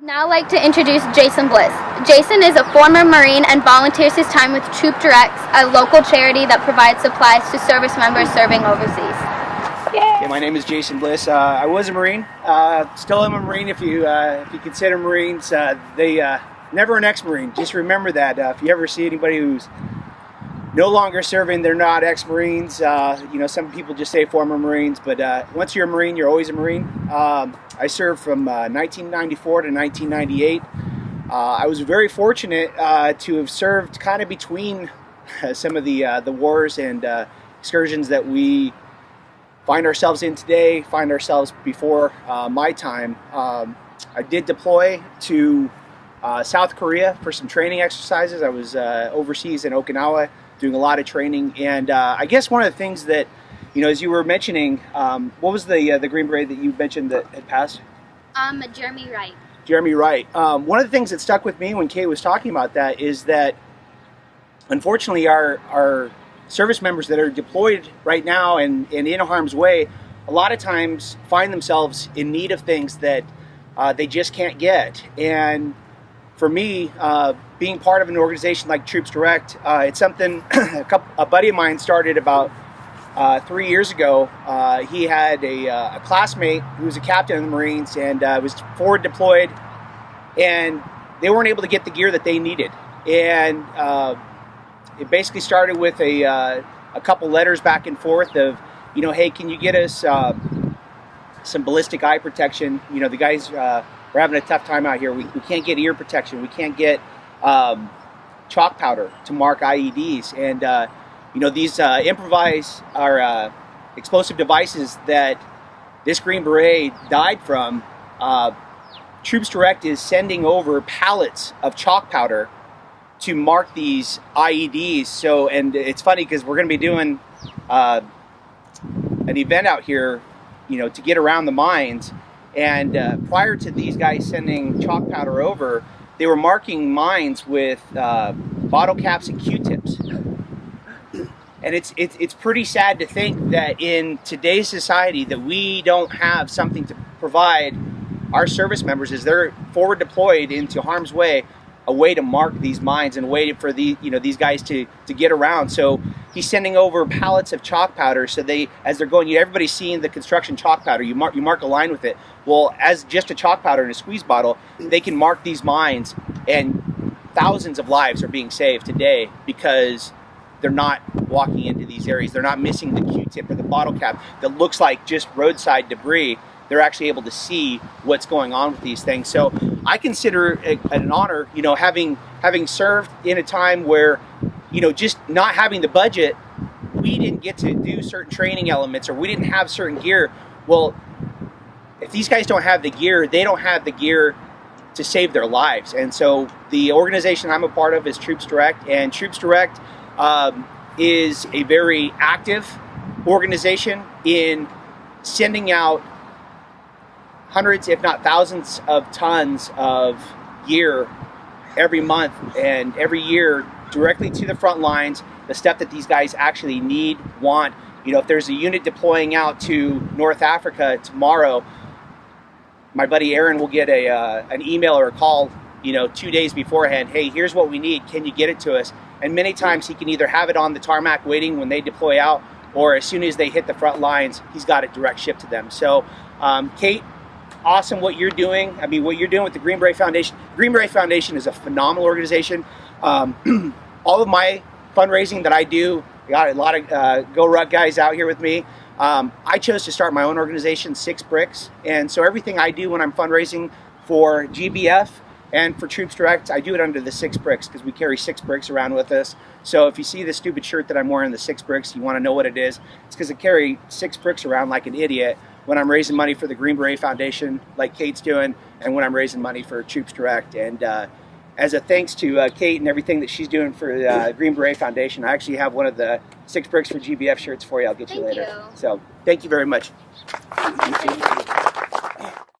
Now I'd like to introduce Jason Bliss. Jason is a former Marine and volunteers his time with Troop Direct, a local charity that provides supplies to service members serving overseas. Yeah, my name is Jason Bliss. I was a Marine. Still am a Marine if you consider Marines. They never an ex-Marine. Just remember that. If you ever see anybody who's no longer serving, they're not ex-Marines. Some people just say former Marines, but once you're a Marine, you're always a Marine. I served from 1994 to 1998. I was very fortunate to have served kind of between some of the wars and excursions that we find ourselves in today, find ourselves before my time. I did deploy to South Korea for some training exercises. I was overseas in Okinawa doing a lot of training, and I guess one of the things that, as you were mentioning, what was the Green Beret that you mentioned that had passed? Jeremy Wright. Jeremy Wright. One of the things that stuck with me when Kay was talking about that is that, unfortunately, our service members that are deployed right now and in harm's way, a lot of times find themselves in need of things that they just can't get. And for me, being part of an organization like Troops Direct, it's something a buddy of mine started about 3 years ago. He had a classmate who was a captain in the Marines and was forward deployed, and they weren't able to get the gear that they needed. And it basically started with a couple letters back and forth of, hey, can you get us some ballistic eye protection? The guys we're having a tough time out here. We can't get ear protection. We can't get chalk powder to mark IEDs. And these improvised or explosive devices that this Green Beret died from, Troops Direct is sending over pallets of chalk powder to mark these IEDs. So, and it's funny because we're going to be doing an event out here, to get around the mines. And prior to these guys sending chalk powder over, they were marking mines with bottle caps and Q-tips. And it's pretty sad to think that in today's society that we don't have something to provide our service members as they're forward deployed into harm's way, a way to mark these mines and a way for these guys to get around. So he's sending over pallets of chalk powder, so as they're going, everybody's seeing the construction chalk powder. You mark a line with it. Well, as just a chalk powder in a squeeze bottle, they can mark these mines, and thousands of lives are being saved today because they're not walking into these areas. They're not missing the Q-tip or the bottle cap that looks like just roadside debris. They're actually able to see what's going on with these things. So I consider it an honor, having served in a time where, just not having the budget, we didn't get to do certain training elements, or we didn't have certain gear. Well, if these guys don't have the gear, they don't have the gear to save their lives. And so the organization I'm a part of is Troops Direct, and Troops Direct is a very active organization in sending out hundreds, if not thousands, of tons of gear every month and every year directly to the front lines, the stuff that these guys actually need, want. If there's a unit deploying out to North Africa tomorrow, my buddy Aaron will get an email or a call, 2 days beforehand. Hey, here's what we need. Can you get it to us? And many times he can either have it on the tarmac waiting when they deploy out, or as soon as they hit the front lines, he's got it direct shipped to them. So, Kate, awesome what you're doing. I mean, what you're doing with the Green Beret Foundation. Green Beret Foundation is a phenomenal organization. All of my fundraising that I do, I got a lot of Go Ruck guys out here with me. I chose to start my own organization, Six Brix. And so everything I do when I'm fundraising for GBF and for Troops Direct, I do it under the Six Brix because we carry 6 bricks around with us. So if you see the stupid shirt that I'm wearing, the 6 bricks, you want to know what it is. It's because I carry 6 bricks around like an idiot when I'm raising money for the Green Beret Foundation, like Kate's doing, and when I'm raising money for Troops Direct. And as a thanks to Kate and everything that she's doing for the Green Beret Foundation, I actually have one of the 6 Bricks for GBF shirts for you. I'll get you later. Thank you. So thank you very much. Thank you.